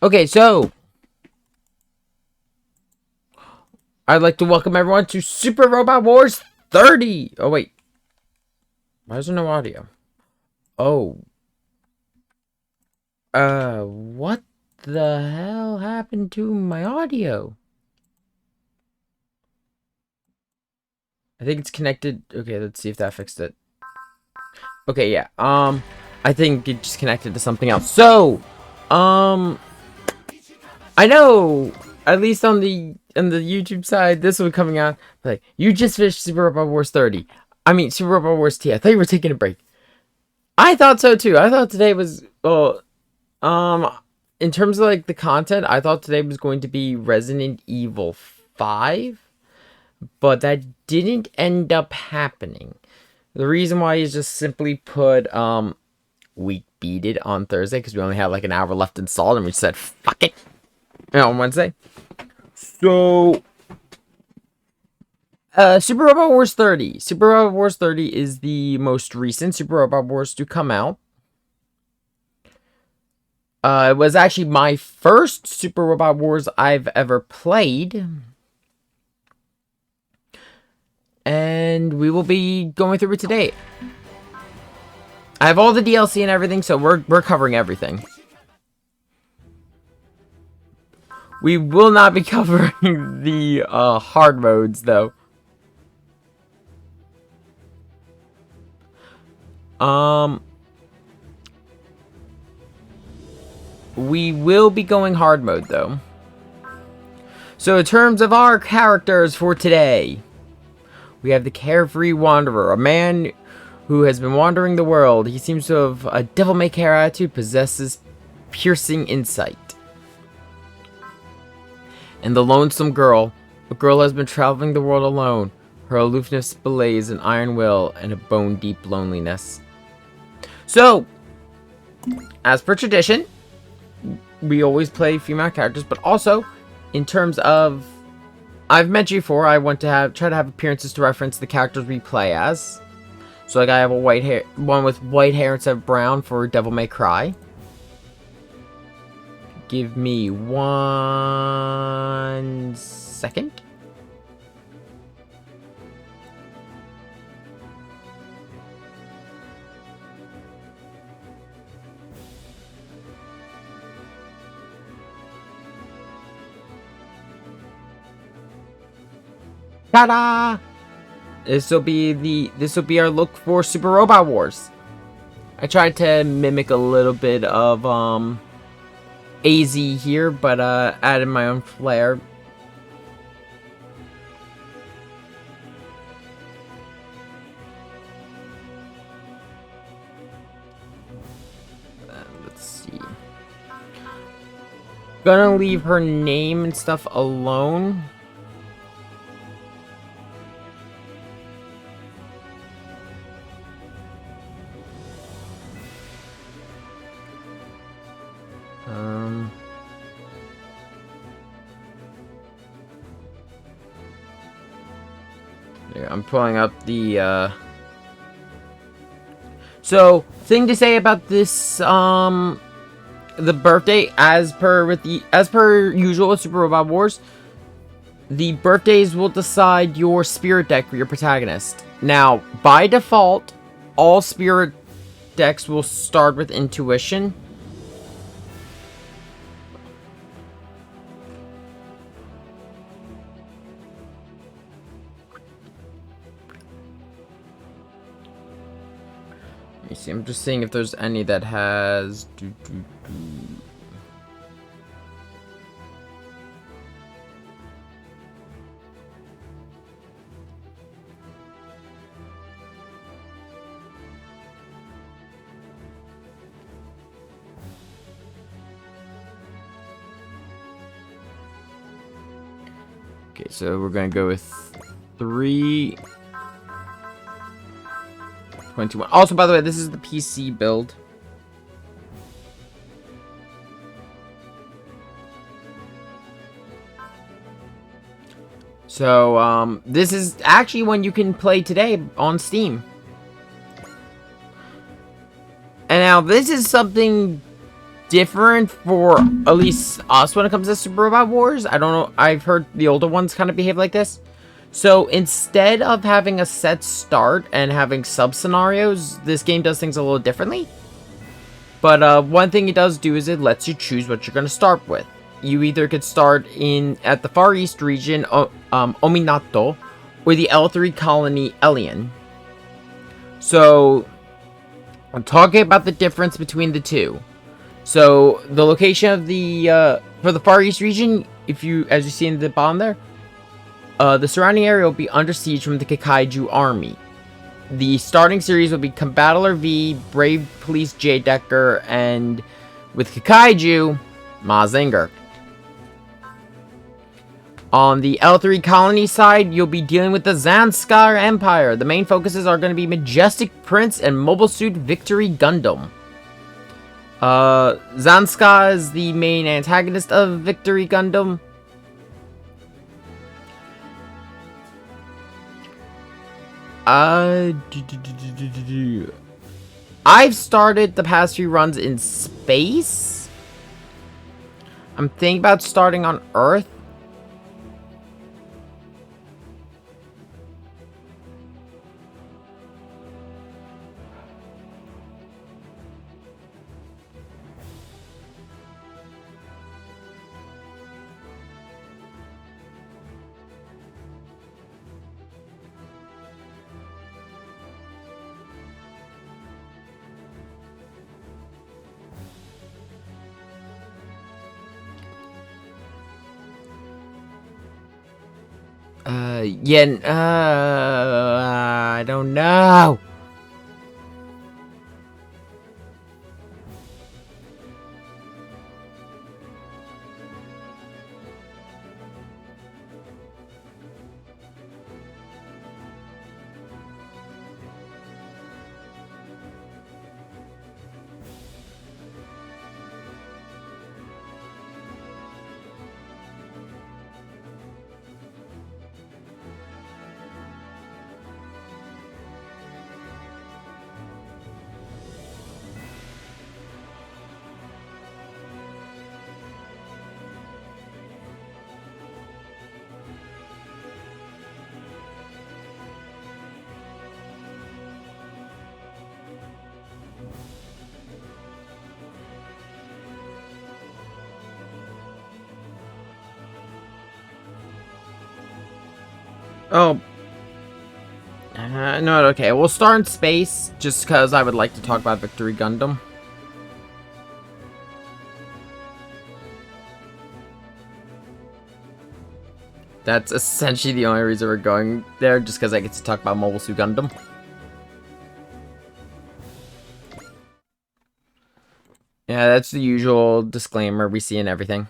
Okay, so I'd like to welcome everyone to Super Robot Wars 30. Oh, wait. Why is there no audio? Oh. What the hell happened to my audio? I think it's connected. Okay, let's see if that fixed it. Okay, yeah. I think it just connected to something else. So, I know, at least on the YouTube side, this one coming out, like, you just finished Super Robot Wars 30. I mean, Super Robot Wars T. I thought you were taking a break. I thought so too. I thought today was, well, in terms of like the content, I thought today was going to be Resident Evil 5, but that didn't end up happening. The reason why is just simply put, we beat it on Thursday because we only had like an hour left installed, and we said, fuck it, on Wednesday. So, Super Robot Wars 30. Super Robot Wars 30 is the most recent Super Robot Wars to come out. It was actually my first Super Robot Wars I've ever played. And we will be going through it today. I have all the DLC and everything, so we're covering everything. We will not be covering the hard modes, though. We will be going hard mode, though. So in terms of our characters for today, we have the Carefree Wanderer, a man who has been wandering the world. He seems to have a devil-may-care attitude, possesses piercing insight. And the Lonesome Girl, a girl has been traveling the world alone. Her aloofness belays an iron will and a bone-deep loneliness. So, as per tradition, we always play female characters, but also, in terms of, I've mentioned before, I want to try to have appearances to reference the characters we play as. So, like, I have one with white hair instead of brown for Devil May Cry. Give me 1 second. Ta-da! This will be our look for Super Robot Wars. I tried to mimic a little bit of AZ here, but added my own flair. Let's see. Gonna leave her name and stuff alone. I'm pulling up the so thing to say about this the birthday, as per usual with Super Robot Wars, the birthdays will decide your spirit deck for your protagonist. Now, by default, all spirit decks will start with intuition. See, I'm just seeing if there's any that has Okay, so we're gonna go with 321. Also, by the way, this is the PC build. So, this is actually one you can play today on Steam. And now, this is something different for at least us when it comes to Super Robot Wars. I don't know. I've heard the older ones kind of behave like this. So instead of having a set start and having sub-scenarios, this game does things a little differently. But one thing it does do is it lets you choose what you're going to start with. You either could start at the Far East region, Ominato, or the L3 colony, Elian. So, I'm talking about the difference between the two. So, the location of for the Far East region, as you see in the bottom there, the surrounding area will be under siege from the Kikaiju army. The starting series will be Combattler V, Brave Police J Decker, and with Kikaiju, Mazinger. On the L3 colony side, you'll be dealing with the Zanskar Empire. The main focuses are going to be Majestic Prince and Mobile Suit Victory Gundam. Zanskar is the main antagonist of Victory Gundam. I've started the past few runs in space. I'm thinking about starting on Earth. I don't know. Oh. No, okay. We'll start in space, just because I would like to talk about Victory Gundam. That's essentially the only reason we're going there, just because I get to talk about Mobile Suit Gundam. Yeah, that's the usual disclaimer we see in everything.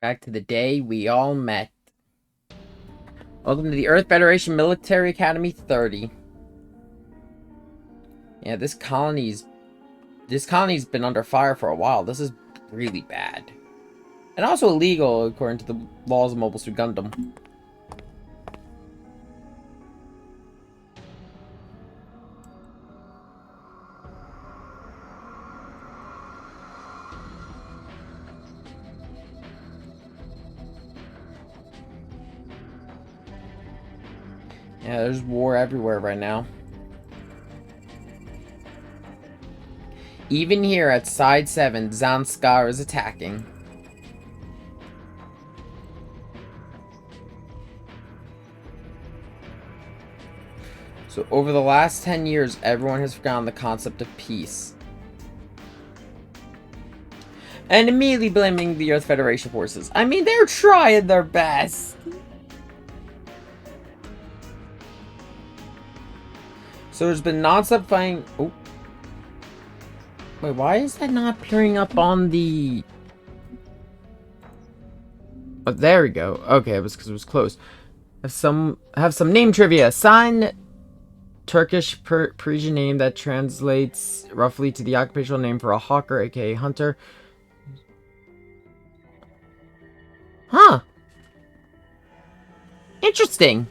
Back to the day we all met. Welcome to the Earth Federation Military Academy 30. Yeah, this colony's been under fire for a while. This is really bad. And also illegal according to the laws of Mobile Suit Gundam. Yeah, there's war everywhere right now. Even here at Side 7, Zanskar is attacking. So over the last 10 years, everyone has forgotten the concept of peace. And immediately blaming the Earth Federation forces. I mean, they're trying their best. So there's been non-stop fighting. Oh. Wait, why is that not appearing up on the... Oh, there we go. Okay, it was because it was close. Have some name trivia. San, Turkish Persian name that translates roughly to the occupational name for a hawker, aka hunter. Huh. Interesting.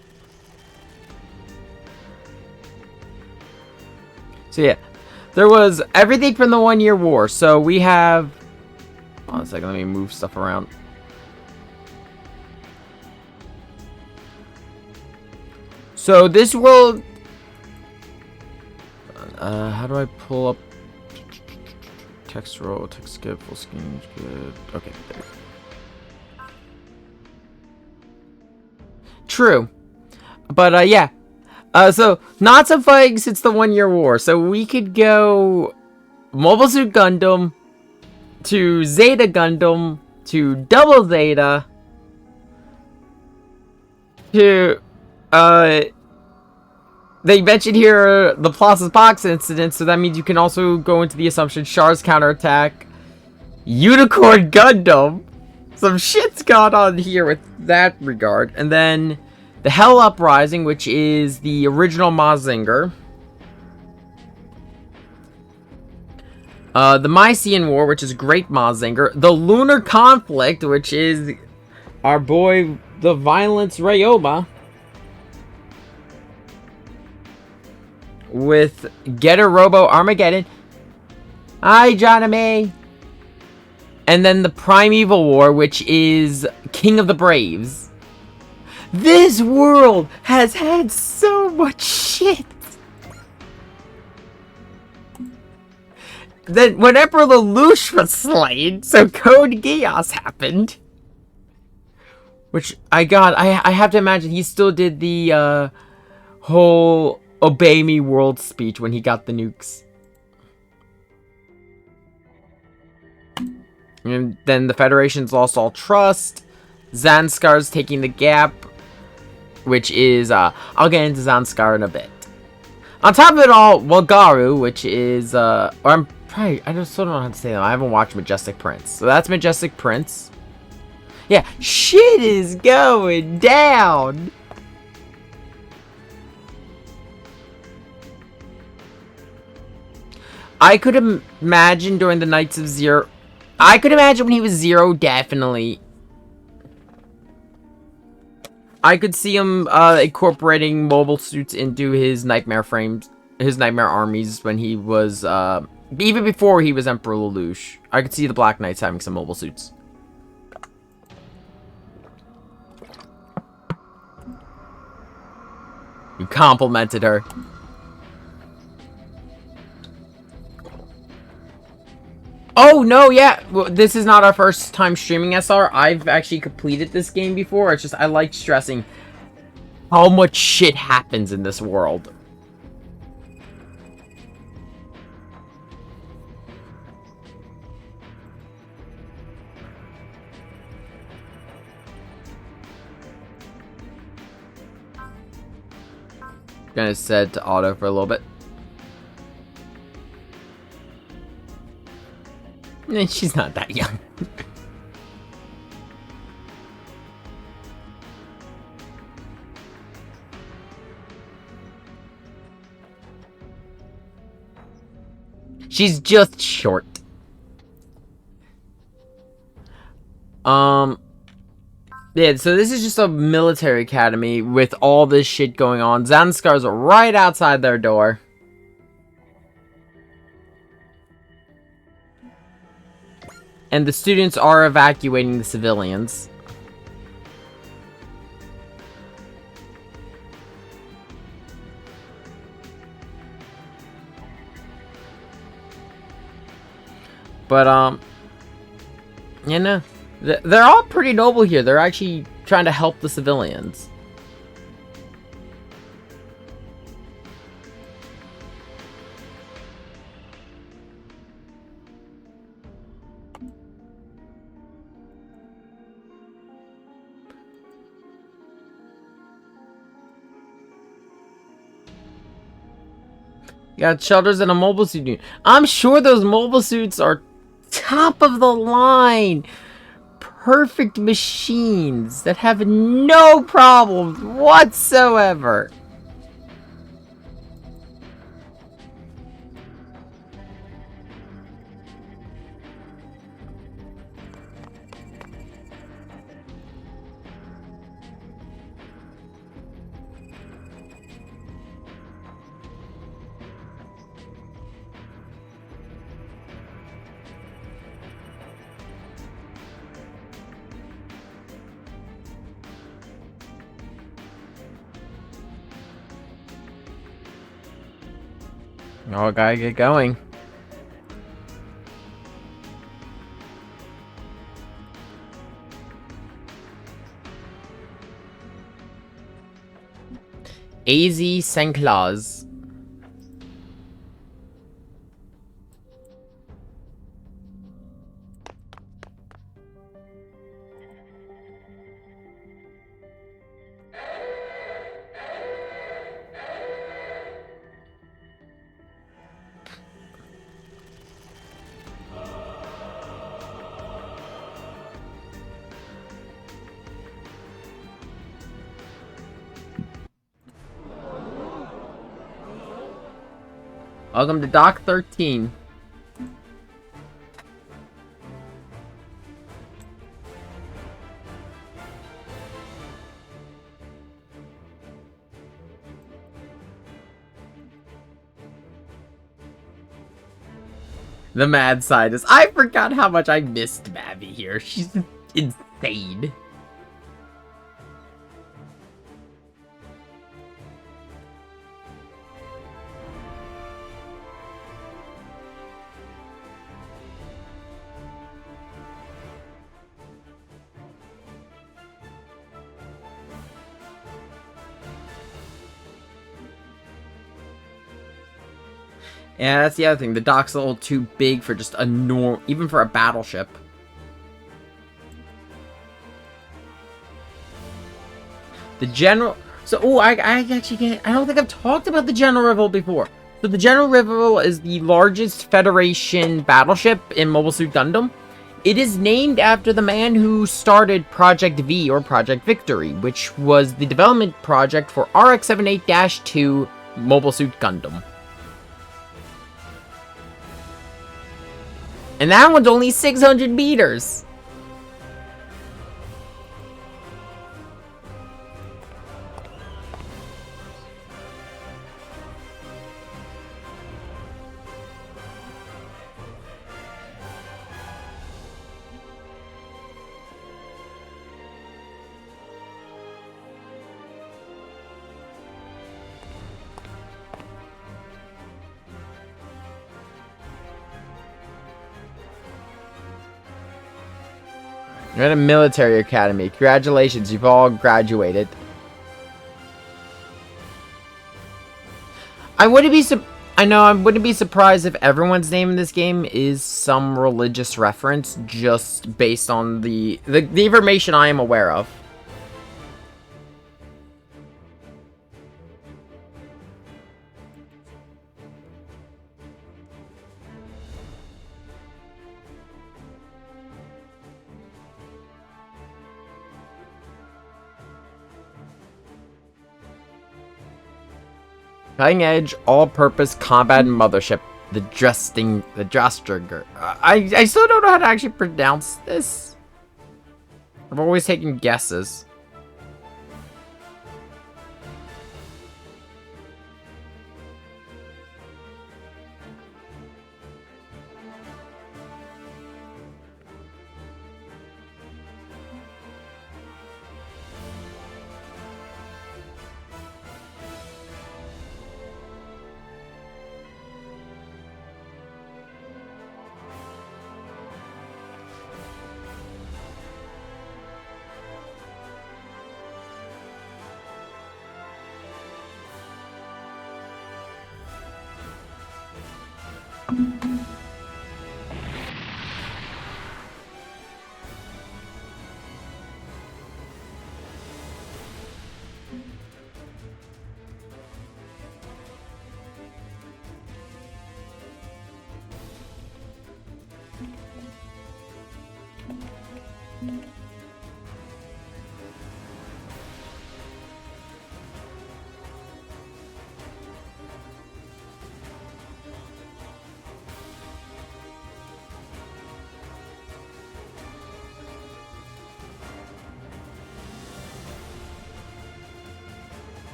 So yeah, there was everything from the 1 Year War. So we have... Hold on a second, let me move stuff around. So this world... how do I pull up... Text roll, text skip, full screen, good. Okay, there. True. But, yeah. So, not so fighting since the 1 Year War. So, we could go Mobile Suit Gundam to Zeta Gundam to Double Zeta to, they mentioned here the Plaza Box incident, so that means you can also go into the assumption Char's counterattack, Unicorn Gundam. Some shit's gone on here with that regard. And then the Hell Uprising, which is the original Mazinger. The Mysian War, which is Great Mazinger. The Lunar Conflict, which is our boy, the Violence Ryoma. With Getter Robo Armageddon. Hi, Johnny. And then the Primeval War, which is King of the Braves. This world has had so much shit. Then when Emperor Lelouch was slain, so Code Geass happened. Which, I have to imagine he still did the whole Obey Me world speech when he got the nukes. And then the Federation's lost all trust. Zanskar's taking the gap, which is, I'll get into Zanskar in a bit. On top of it all, Wagaru, which is, or I just don't know how to say that. I haven't watched Majestic Prince. So that's Majestic Prince. Yeah, shit is going down. I could imagine during the Knights of Zero. I could imagine when he was Zero, definitely. I could see him incorporating mobile suits into his nightmare frames, his nightmare armies when he was, even before he was Emperor Lelouch. I could see the Black Knights having some mobile suits. You complimented her. Oh, no, yeah. Well, this is not our first time streaming SR. I've actually completed this game before. It's just, I like stressing how much shit happens in this world. Gonna set to auto for a little bit. She's not that young. She's just short. Um, yeah, so this is just a military academy with all this shit going on. Zanskar's right outside their door. And the students are evacuating the civilians. But, you know, they're all pretty noble here. They're actually trying to help the civilians. You got shelters and a mobile suit unit. I'm sure those mobile suits are top of the line. Perfect machines that have no problems whatsoever. Oh, gotta get going. AZ St. Claus. Welcome to Dock 13. The mad scientist. I forgot how much I missed Mabby here. She's insane. Yeah, that's the other thing. The dock's a little too big for just a even for a battleship. The general. So, oh, I actually can't. I don't think I've talked about the General Rival before. So, the General Rival is the largest Federation battleship in Mobile Suit Gundam. It is named after the man who started Project V, or Project Victory, which was the development project for RX-78-2 Mobile Suit Gundam. And that one's only 600 meters. You're at a military academy. Congratulations, you've all graduated. I wouldn't be surprised if everyone's name in this game is some religious reference, just based on the information I am aware of. Cutting edge, all-purpose combat mothership. The Drastringer. I still don't know how to actually pronounce this. I've always taken guesses.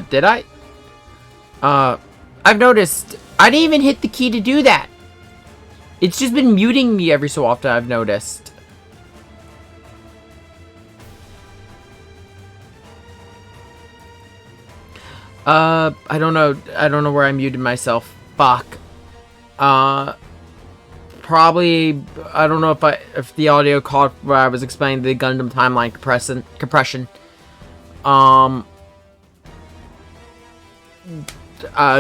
Did I? I've noticed. I didn't even hit the key to do that. It's just been muting me every so often, I've noticed. I don't know. I don't know where I muted myself. Fuck. Probably, I don't know if the audio caught where I was explaining the Gundam timeline compression.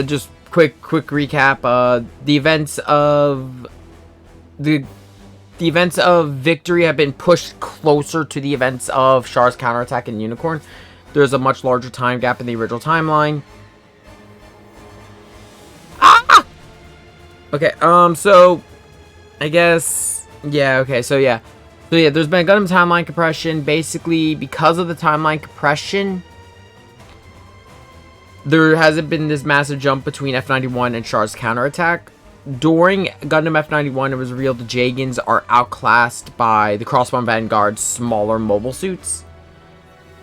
just quick recap. The events of the events of Victory have been pushed closer to the events of Char's counterattack and Unicorn. There's a much larger time gap in the original timeline. Ah! Okay, so I guess so there's been a Gundam timeline compression. Basically, because of the timeline compression, there hasn't been this massive jump between F91 and Char's counterattack. During Gundam F91, it was revealed the Jagans are outclassed by the Crossbone Vanguard's smaller mobile suits.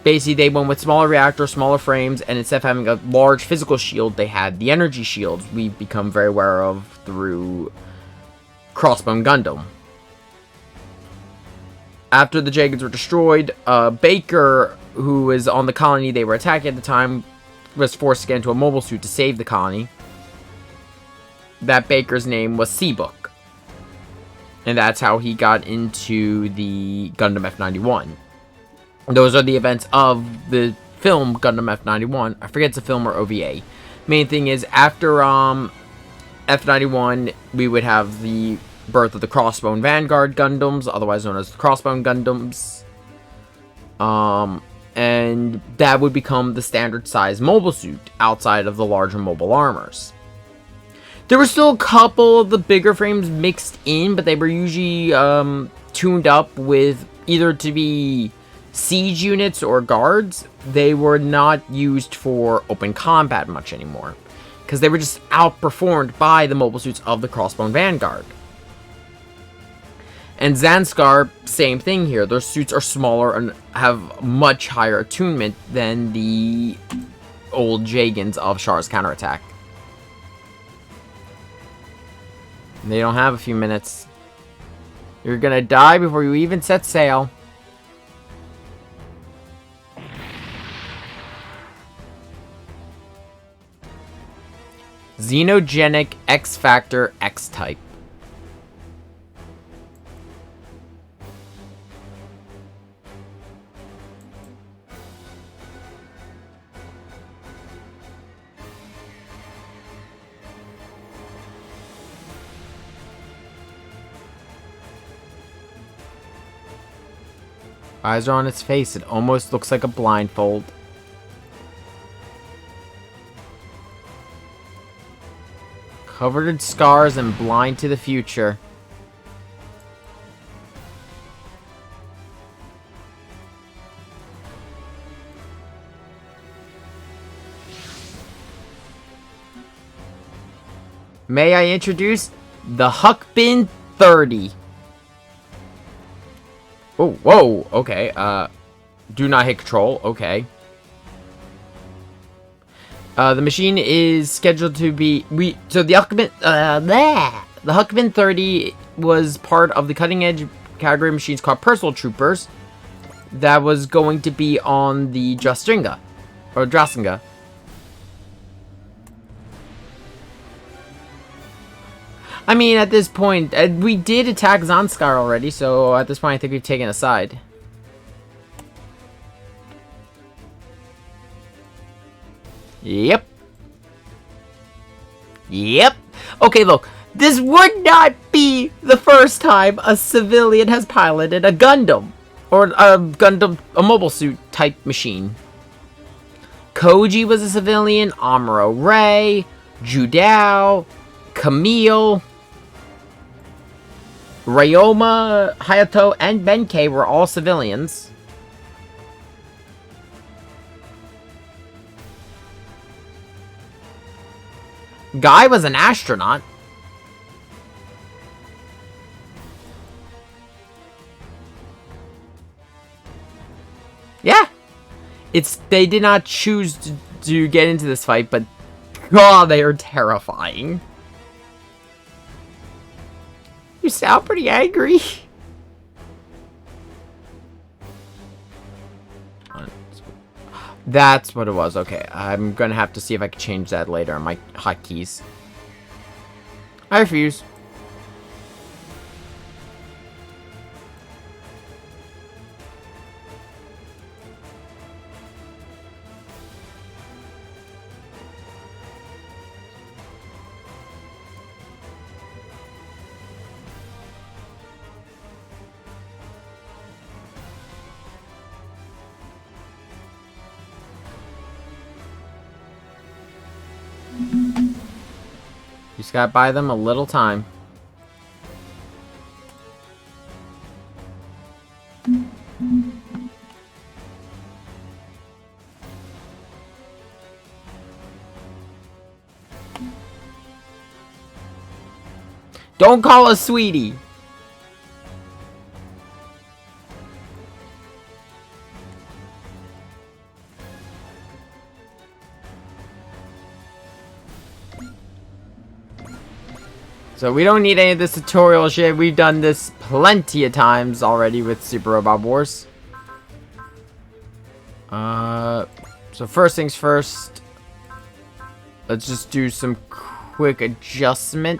Basically, they went with smaller reactors, smaller frames, and instead of having a large physical shield, they had the energy shields we've become very aware of through Crossbone Gundam. After the Jagans were destroyed, Baker, who was on the colony they were attacking at the time, was forced to get into a mobile suit to save the colony. That Baker's name was Seabook. And that's how he got into the Gundam F91. Those are the events of the film Gundam F91. I forget it's a film or OVA. Main thing is, after F91, we would have the birth of the Crossbone Vanguard Gundams, otherwise known as the Crossbone Gundams. And that would become the standard size mobile suit outside of the larger mobile armors. There were still a couple of the bigger frames mixed in, but they were usually tuned up with either to be siege units or guards. They were not used for open combat much anymore, because they were just outperformed by the mobile suits of the Crossbone Vanguard. And Zanskar, same thing here. Their suits are smaller and have much higher attunement than the old Jagans of Char's counterattack. They don't have a few minutes. You're gonna die before you even set sail. Xenogenic X-Factor X-Type. Eyes are on its face. It almost looks like a blindfold. Covered in scars and blind to the future. May I introduce the Huckbin 30. Oh, whoa, okay, do not hit control, okay. The machine is scheduled to be, so the Huckbin 30 was part of the cutting-edge category machines called Personal Troopers that was going to be on the Drasinga. I mean, at this point, we did attack Zanskar already, so at this point I think we've taken a side. Yep. Okay, look. This would not be the first time a civilian has piloted a Gundam. Or a mobile suit type machine. Koji was a civilian, Amuro Ray, Judao, Camille, Ryoma, Hayato, and Benkei were all civilians. Guy was an astronaut. Yeah. They did not choose to get into this fight, but God, they are terrifying. You sound pretty angry. That's what it was. Okay, I'm gonna have to see if I can change that later on my hotkeys. I refuse. You just gotta buy them a little time. Don't call us sweetie. So we don't need any of this tutorial shit. We've done this plenty of times already with Super Robot Wars. So first things first. Let's just do some quick adjustment.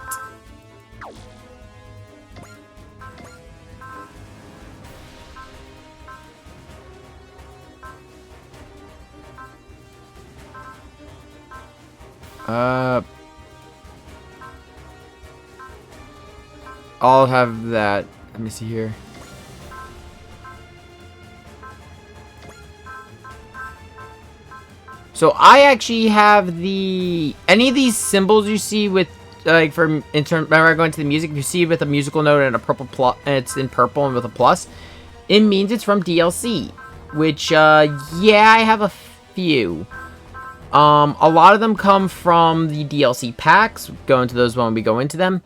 I'll have that. Let me see here. So I actually have any of these symbols you see with like whenever I go into the music, you see with a musical note and a purple plus, and it's in purple and with a plus, it means it's from DLC. Which yeah, I have a few. A lot of them come from the DLC packs. We'll go into those when we go into them.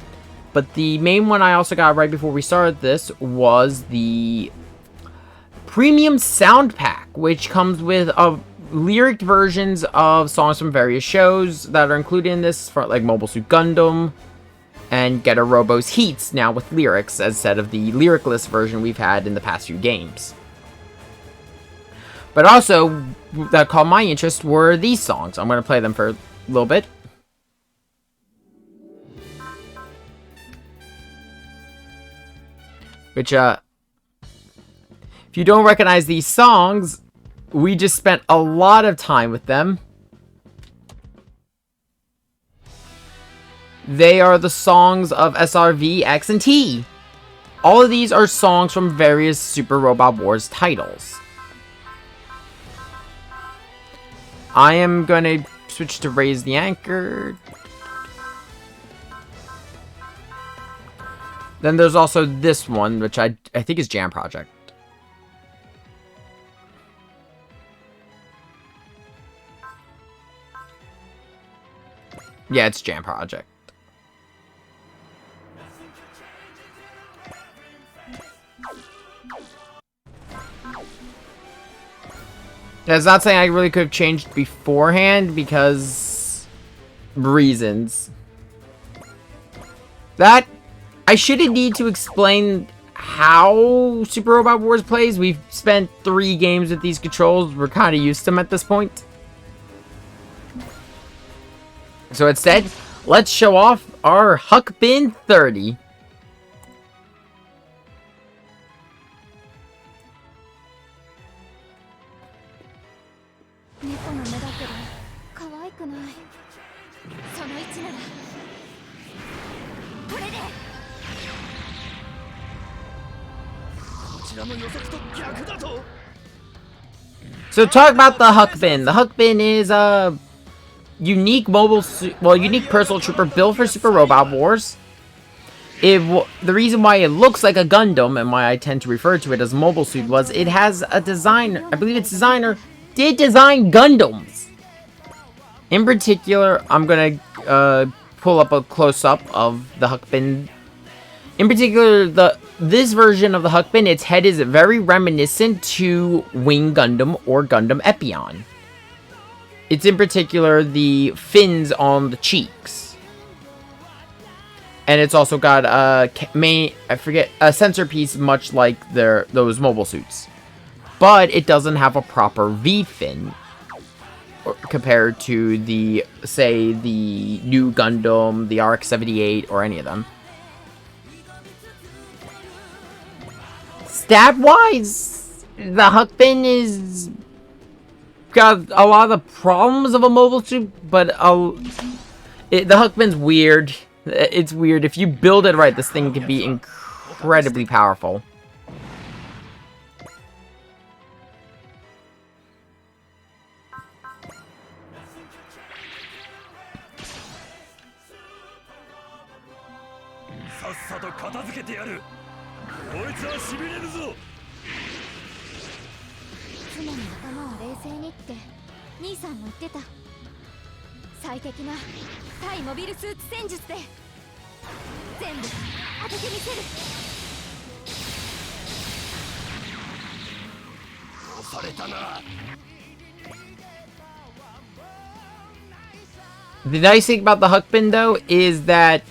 But the main one I also got right before we started this was the Premium Sound Pack, which comes with lyric versions of songs from various shows that are included in this, for like Mobile Suit Gundam and Getter Robo's Heats, now with lyrics instead of the lyricless version we've had in the past few games. But also, that caught my interest were these songs. I'm going to play them for a little bit. Which, if you don't recognize these songs, we just spent a lot of time with them. They are the songs of SRV, X, and T. All of these are songs from various Super Robot Wars titles. I am going to switch to Raise the Anchor. Then there's also this one, which I think is Jam Project. Yeah, it's Jam Project. That's not saying I really could have changed beforehand because reasons. That I shouldn't need to explain how Super Robot Wars plays. We've spent 3 games with these controls. We're kind of used to them at this point. So instead, let's show off our Huck Bin 30. So talk about the Huck Bin. The Huck Bin is a unique unique personal trooper built for Super Robot Wars. The reason why it looks like a Gundam and why I tend to refer to it as Mobile Suit was it has a designer. I believe its designer did design Gundams. In particular, I'm gonna pull up a close-up of the Huck Bin. In particular, this version of the Huck Bin, its head is very reminiscent to Wing Gundam or Gundam Epion. It's in particular the fins on the cheeks. And it's also got a sensor piece much like those mobile suits. But it doesn't have a proper V-fin compared to the new Gundam, the RX-78, or any of them. Stat-wise, the Huck Bin is got a lot of the problems of a mobile suit, but the Huck Bin's weird. It's weird. If you build it right, this thing can be incredibly powerful. さと片付けてやる。こいつはしびれるぞ。常に頭を冷静にって兄さんも言ってた。最適な対モビルスーツ戦術で全部当ててみせる。押されたな。 The nice thing about the Huckbin, though, is that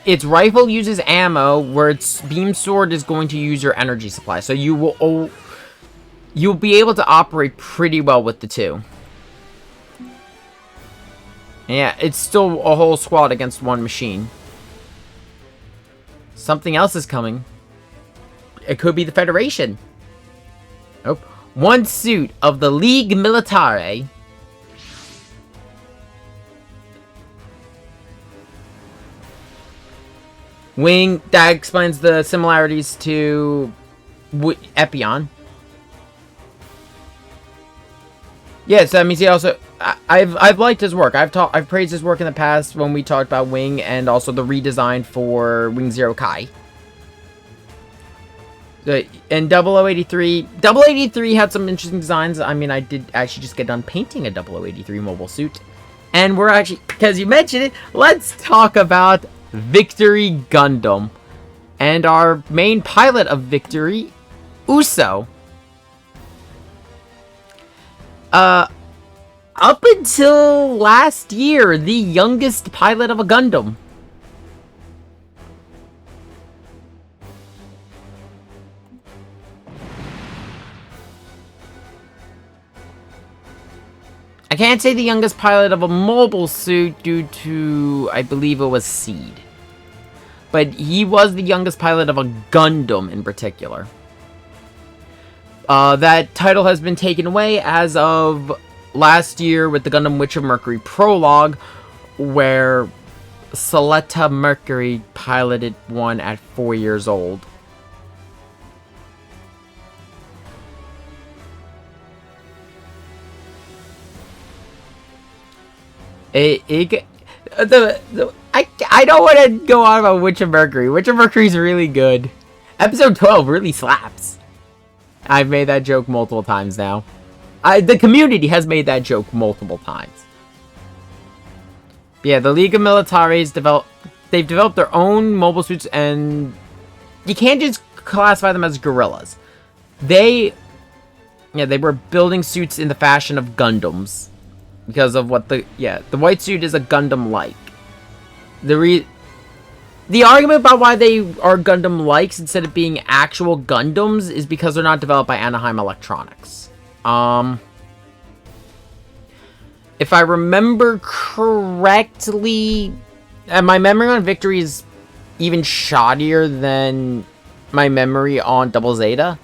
its rifle uses ammo, where its beam sword is going to use your energy supply. So you'll be able to operate pretty well with the two. Yeah, it's still a whole squad against one machine. Something else is coming. It could be the Federation. Nope. One suit of the League Militare. Wing, that explains the similarities to Epion. Yes, that means he also... I've liked his work. I've praised his work in the past when we talked about Wing and also the redesign for Wing Zero Kai. And 0083... 0083 had some interesting designs. I mean, I did actually just get done painting a 0083 mobile suit. And we're actually... Because you mentioned it, let's talk about Victory Gundam. And our main pilot of Victory, Uso. Up until last year, the youngest pilot of a Gundam. I can't say the youngest pilot of a mobile suit due to, I believe it was Seed. But he was the youngest pilot of a Gundam in particular. That title has been taken away as of last year with the Gundam Witch of Mercury prologue, where Soleta Mercury piloted one at 4 years old. I don't want to go on about Witch of Mercury. Witch of Mercury is really good. Episode 12 really slaps. I've made that joke multiple times now. The community has made that joke multiple times. But yeah, the League of Militares they've developed their own mobile suits, and you can't just classify them as guerrillas. They were building suits in the fashion of Gundams. Because of what the white suit is a Gundam-like. The argument about why they are Gundam-likes instead of being actual Gundams is because they're not developed by Anaheim Electronics. If I remember correctly, and my memory on Victory is even shoddier than my memory on Double Zeta.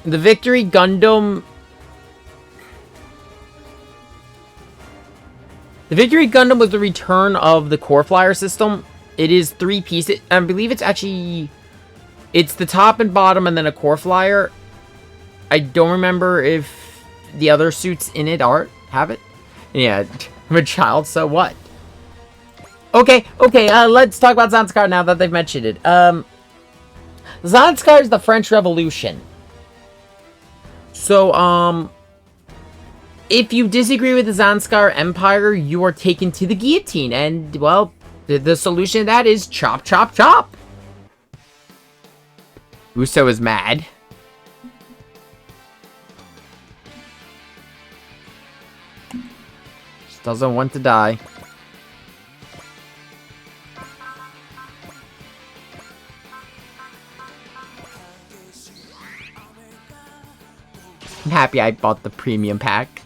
The Victory Gundam... The Victory Gundam was the return of the Core Flyer system. It is 3 pieces. I believe it's actually... It's the top and bottom and then a Core Flyer. I don't remember if the other suits in it have it. Yeah, I'm a child, so what? Okay, let's talk about Zanskar now that they've mentioned it. Zanskar is the French Revolution. So, if you disagree with the Zanskar Empire, you are taken to the guillotine. And, well, the solution to that is chop, chop, chop. Uso is mad. Just doesn't want to die. I'm happy I bought the premium pack.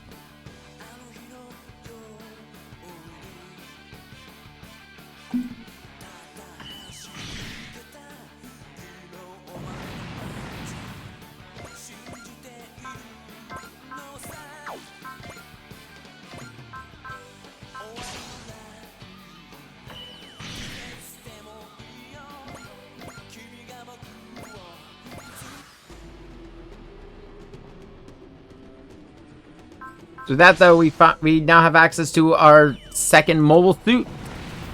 So that though, we now have access to our second mobile suit,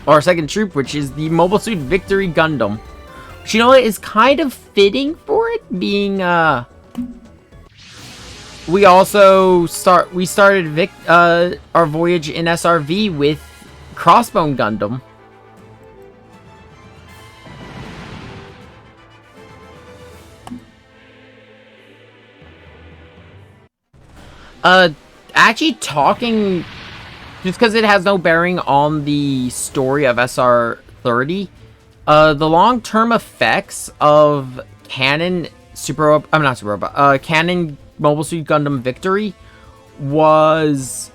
or our second troop, which is the Mobile Suit Victory Gundam. Which, you know what, is kind of fitting for it being we started our voyage in SRV with Crossbone Gundam. Actually talking, just because it has no bearing on the story of SR30, the long-term effects of Canon Canon Mobile Suit Gundam Victory was,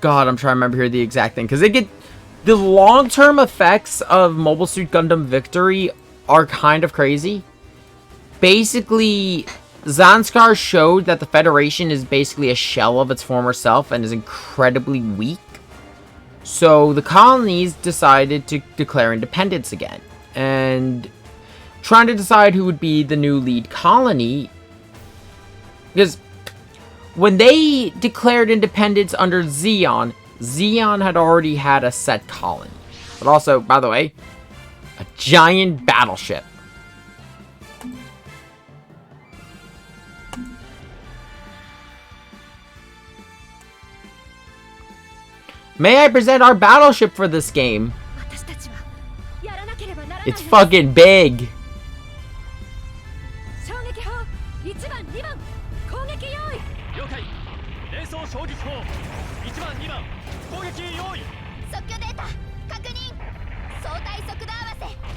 God, I'm trying to remember here the exact thing, because the long-term effects of Mobile Suit Gundam Victory are kind of crazy. Basically, Zanskar showed that the Federation is basically a shell of its former self and is incredibly weak. So the colonies decided to declare independence again. And trying to decide who would be the new lead colony. Because when they declared independence under Zeon, Zeon had already had a set colony. But also, by the way, a giant battleship. May I present our battleship for this game? It's fucking big.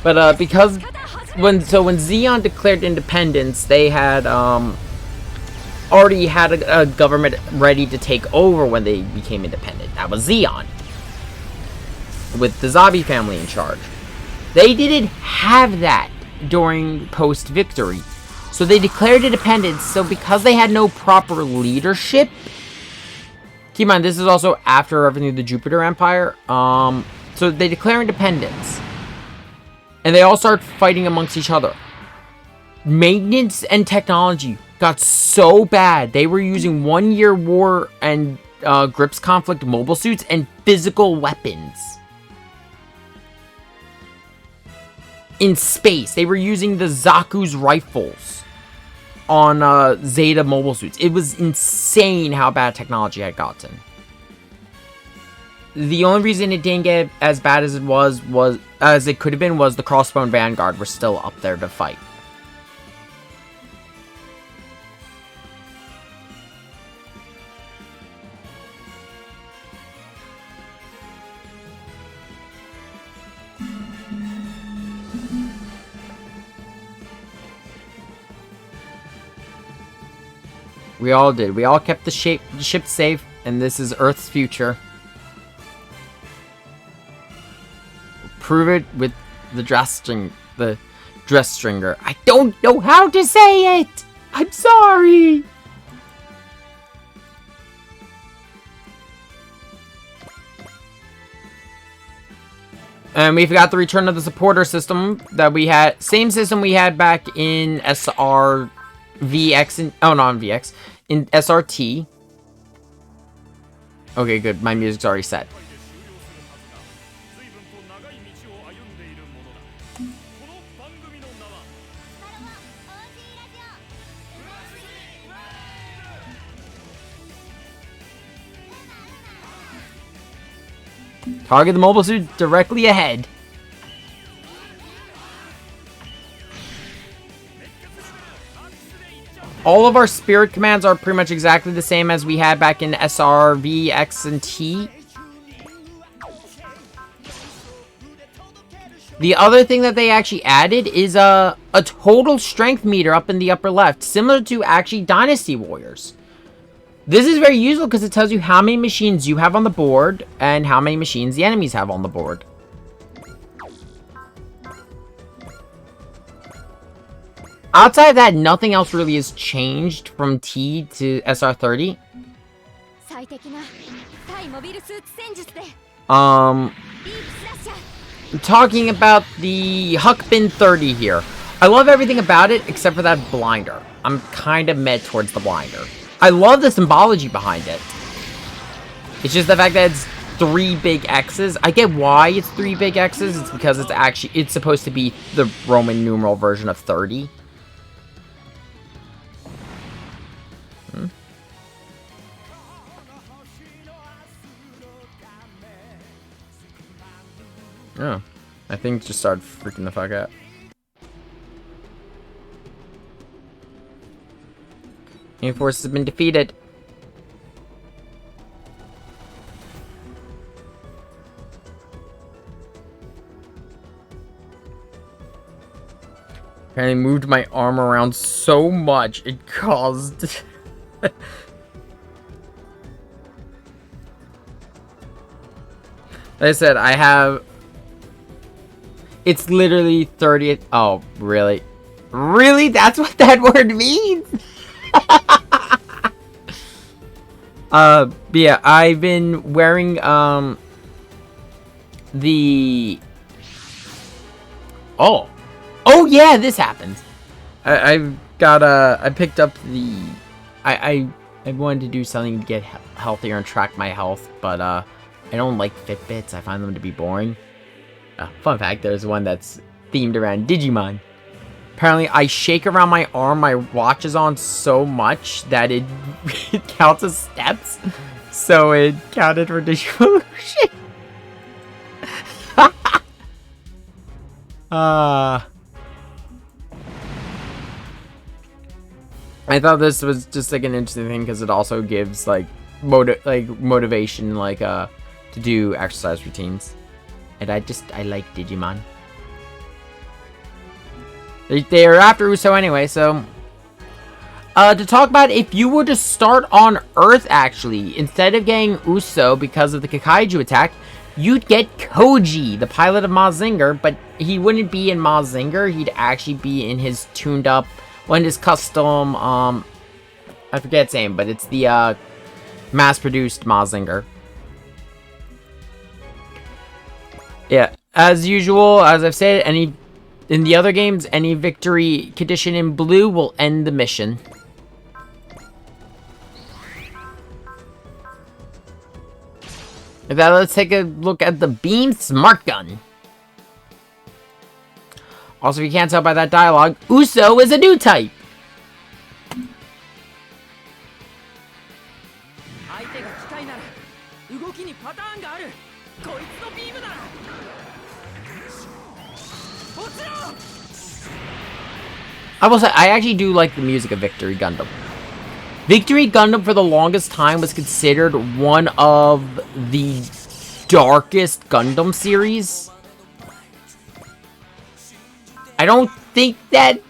But because when Zeon declared independence, they had already had a government ready to take over when they became independent. That was Zeon, with the Zabi family in charge. They didn't have that during post-victory, so they declared independence. So because they had no proper leadership, keep in mind this is also after revenue the Jupiter Empire. So they declare independence, and they all start fighting amongst each other. Maintenance and technology got so bad, they were using 1 year war and Grips conflict mobile suits and physical weapons in space. They were using the Zaku's rifles on Zeta mobile suits. It was insane how bad technology had gotten. The only reason it didn't get as bad as it was as it could have been was the Crossbone Vanguard were still up there to fight. We all did. We all kept the ship safe, and this is Earth's future. Prove it with the dress stringer. I don't know how to say it! I'm sorry! And we forgot the return of the supporter system that we had. Same system we had back in SRVX. Oh, not VX. In SRT. Okay, good. My music's already set. Target the mobile suit directly ahead. All of our spirit commands are pretty much exactly the same as we had back in SRV, X, and T. The other thing that they actually added is a total strength meter up in the upper left, similar to actually Dynasty Warriors. This is very useful because it tells you how many machines you have on the board and how many machines the enemies have on the board. Outside of that, nothing else really has changed from T to SR30. Talking about the Huckbin 30 here. I love everything about it except for that blinder. I'm kind of mad towards the blinder. I love the symbology behind it. It's just the fact that it's 3 big X's. I get why it's 3 big X's. It's because it's supposed to be the Roman numeral version of 30. Oh, I think just started freaking the fuck out. Enemy forces have been defeated. Apparently moved my arm around so much it caused like I said, I have, it's literally 30th. Oh, really? Really? That's what that word means? But yeah, I've been wearing, the, oh yeah, this happens. I've got, I picked up the, I wanted to do something to get healthier and track my health, but, I don't like Fitbits. I find them to be boring. Fun fact, there's one that's themed around Digimon. Apparently, I shake around my arm, my watch is on so much that it counts as steps. So it counted for Digimon. I thought this was just like an interesting thing because it also gives like motivation, like to do exercise routines. And I like Digimon. They are after Uso anyway, so to talk about if you were to start on Earth, actually, instead of getting Uso because of the Kakaiju attack, you'd get Koji, the pilot of Mazinger, but he wouldn't be in Mazinger, he'd actually be in his tuned up, his custom, I forget its name, but it's the mass-produced Mazinger. Yeah, as usual, as I've said, in the other games, any victory condition in blue will end the mission. With that, let's take a look at the Beam Smart Gun. Also, if you can't tell by that dialogue, Uso is a new type. I will say, I actually do like the music of Victory Gundam. Victory Gundam, for the longest time, was considered one of the darkest Gundam series. I don't think that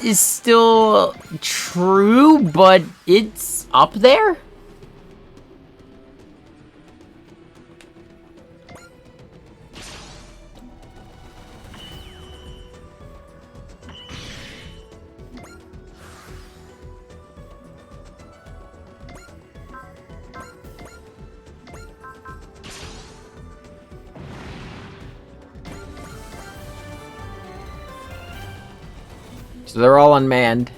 is still true, but it's up there. So they're all unmanned.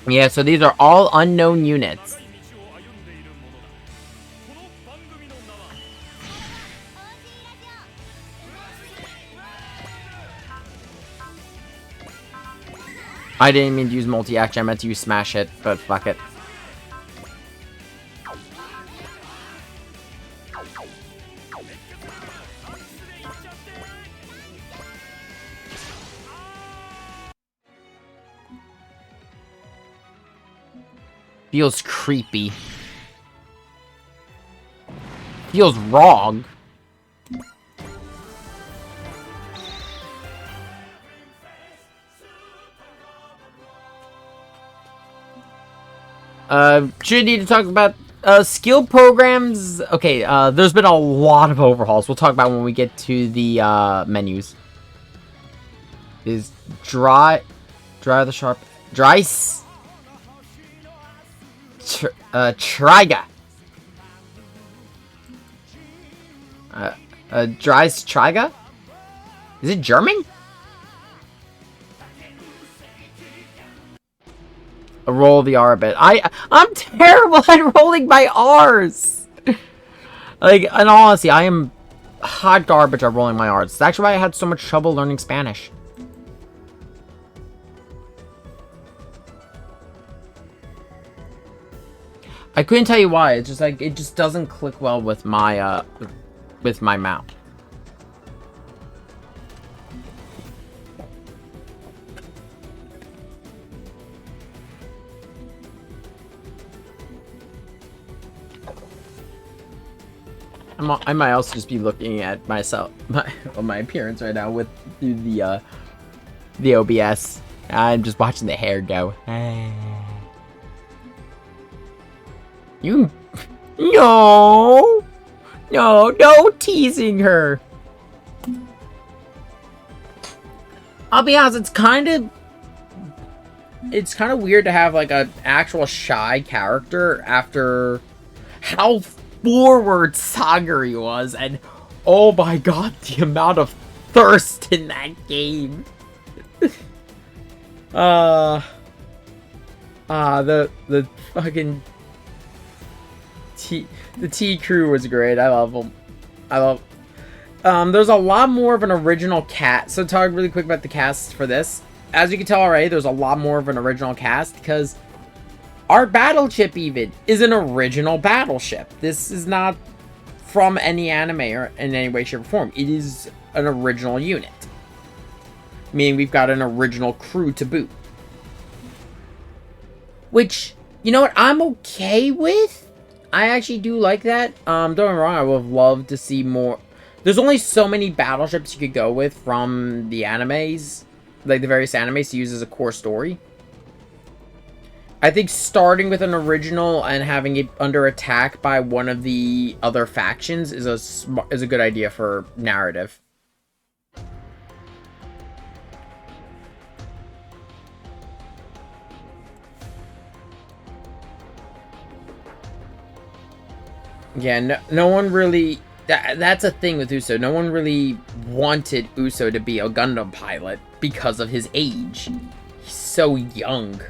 Yeah, so these are all unknown units. I didn't mean to use multi-action, I meant to use smash hit, but fuck it. Feels creepy. Feels wrong. Should need to talk about skill programs. Okay, there's been a lot of overhauls. We'll talk about when we get to the menus. Is dry the sharp Dryce. Triga. Dryce Triga? Is it German? Roll the R a bit. I'm terrible at rolling my R's. Like, in all honesty, I am hot garbage at rolling my R's. It's actually why I had so much trouble learning Spanish. I couldn't tell you why. It's just like, it just doesn't click well with my mouth. I might also just be looking at myself, my appearance right now with the OBS. I'm just watching the hair go. You, no, teasing her. I'll be honest, it's kind of weird to have like an actual shy character after how forward Sagari was, and oh my god, the amount of thirst in that game. The fucking the T crew was great. I love them. There's a lot more of an original cast. So talk really quick about the cast for this. As you can tell already, there's a lot more of an original cast because our battleship even is an original battleship. This is not from any anime or in any way, shape, or form. It is an original unit. Meaning we've got an original crew to boot. Which, you know what, I'm okay with. I actually do like that. Don't get me wrong, I would have loved to see more. There's only so many battleships you could go with from the animes. Like the various animes to use as a core story. I think starting with an original and having it under attack by one of the other factions is a good idea for narrative. Yeah, no one really. That's a thing with Uso. No one really wanted Uso to be a Gundam pilot because of his age. He's so young.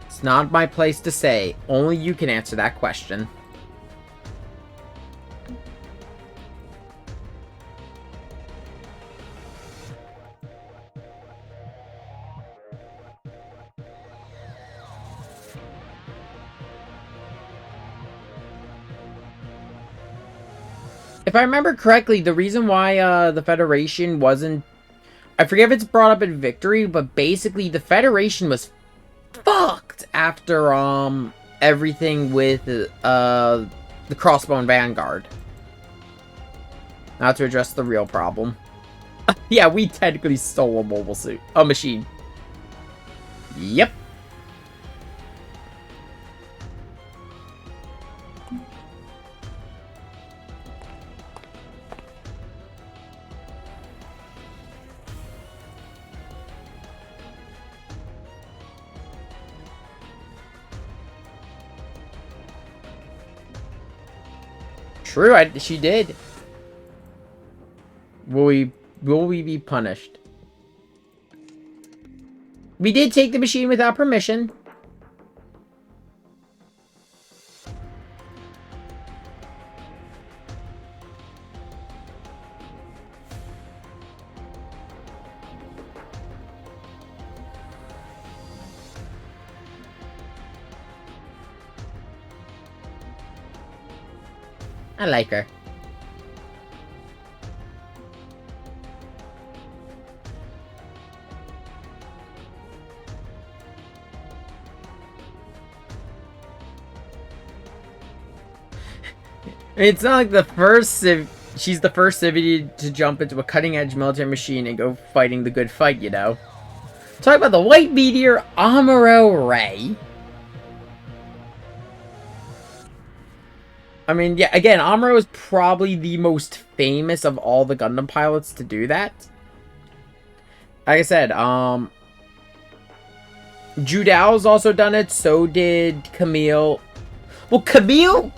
It's not my place to say. Only you can answer that question. If I remember correctly, the reason why the Federation wasn't... I forget if it's brought up in Victory, but basically the Federation was fucked after everything with the Crossbone Vanguard. Now to address the real problem. Yeah, we technically stole a mobile suit. A machine. Yep. True, she did. Will we be punished? We did take the machine without permission. I like her. It's not like the first she's the first civilian to jump into a cutting-edge military machine and go fighting the good fight, you know. Talk about the White Meteor Amuro Ray. I mean, yeah, again, Amuro is probably the most famous of all the Gundam pilots to do that. Like I said, Judao's also done it. So did Camille. Well, Camille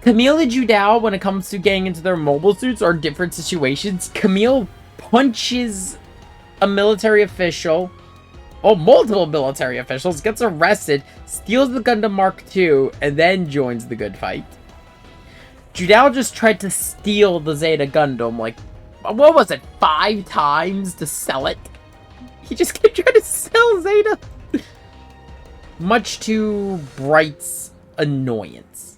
and Judao, when it comes to getting into their mobile suits, are different situations. Camille punches a military official. Oh, multiple military officials. Gets arrested. Steals the Gundam Mark II. And then joins the good fight. Judao just tried to steal the Zeta Gundam, like, what was it, 5 times to sell it? He just kept trying to sell Zeta. Much to Bright's annoyance.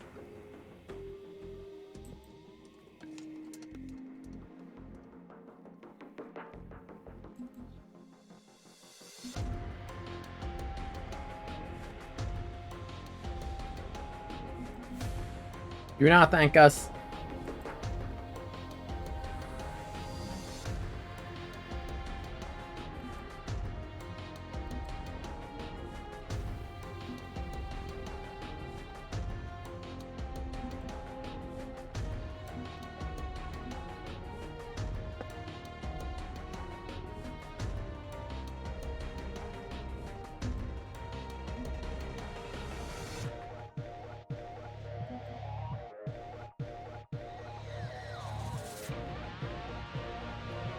Do not thank us.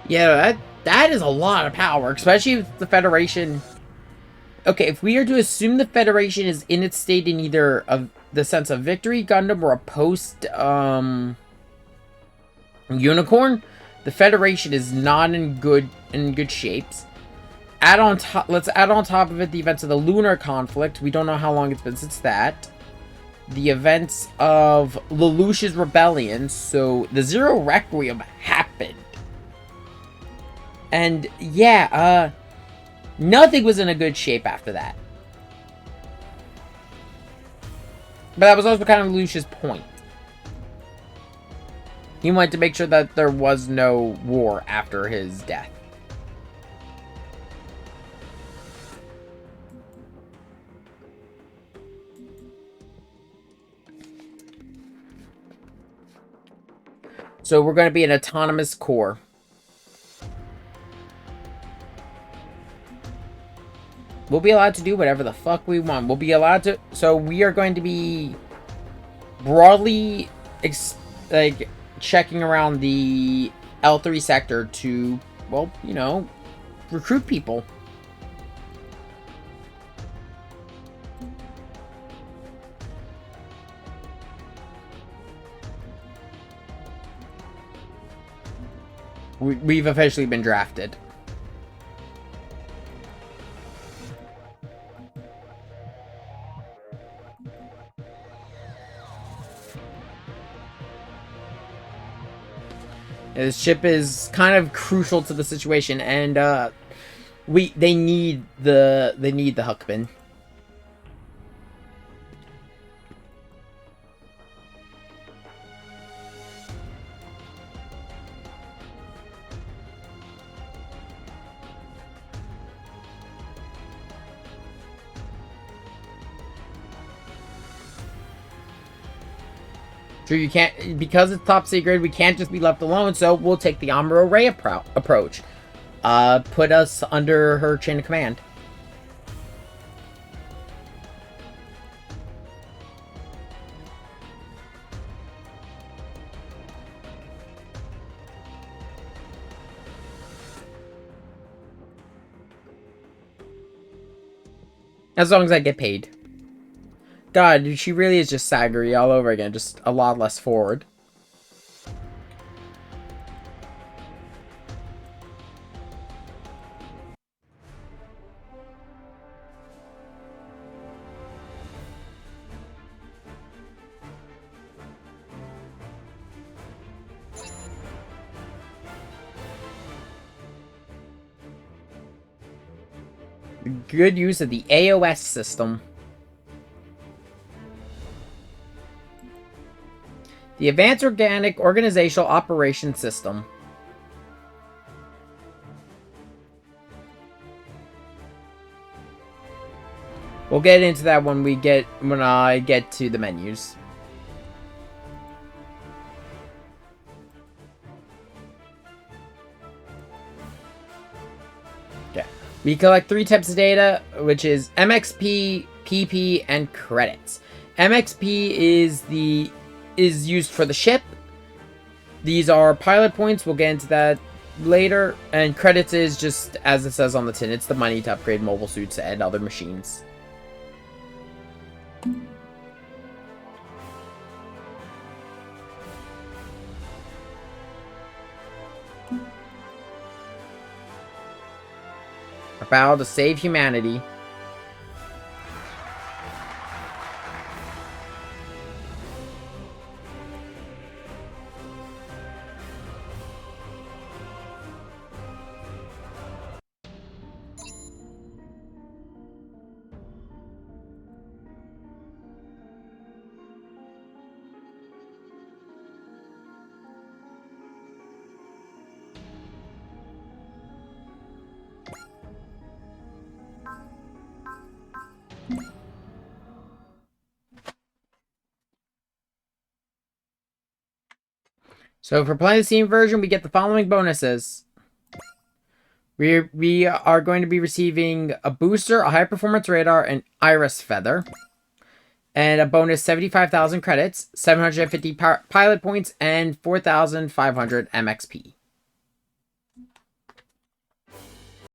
Yeah, that is a lot of power, especially if the Federation... Okay, if we are to assume the Federation is in its state in either of the sense of Victory Gundam or a post Unicorn, the Federation is not in good shapes. Let's add on top of it the events of the Lunar Conflict. We don't know how long it's been since that. The events of Lelouch's Rebellion. So the Zero Requiem happened. And yeah, nothing was in a good shape after that. But that was also kind of Lelouch's point. He wanted to make sure that there was no war after his death. So we're going to be an autonomous corps. We'll be allowed to do whatever the fuck we want. We'll be allowed to... So we are going to be broadly, like, checking around the L3 sector to, well, you know, recruit people. We've officially been drafted. This ship is kind of crucial to the situation, and they need the Huckman. Sure, you can't, because it's top secret, we can't just be left alone, so we'll take the Amuro Ray approach. Put us under her chain of command. As long as I get paid. God, dude, she really is just Sagiri all over again, just a lot less forward. Good use of the AOS system. The Advanced Organic Organizational Operations System. We'll get into that when I get to the menus. We collect 3 types of data, which is MXP, PP, and credits. MXP is used for the ship. These are pilot points. We'll get into that later. And credits is just, as it says on the tin, it's the money to upgrade mobile suits and other machines. Our battle to save humanity. So for playing the Steam version, we get the following bonuses. We are going to be receiving a booster, a high performance radar, an iris feather, and a bonus 75,000 credits, 750 pilot points, and 4,500 MXP.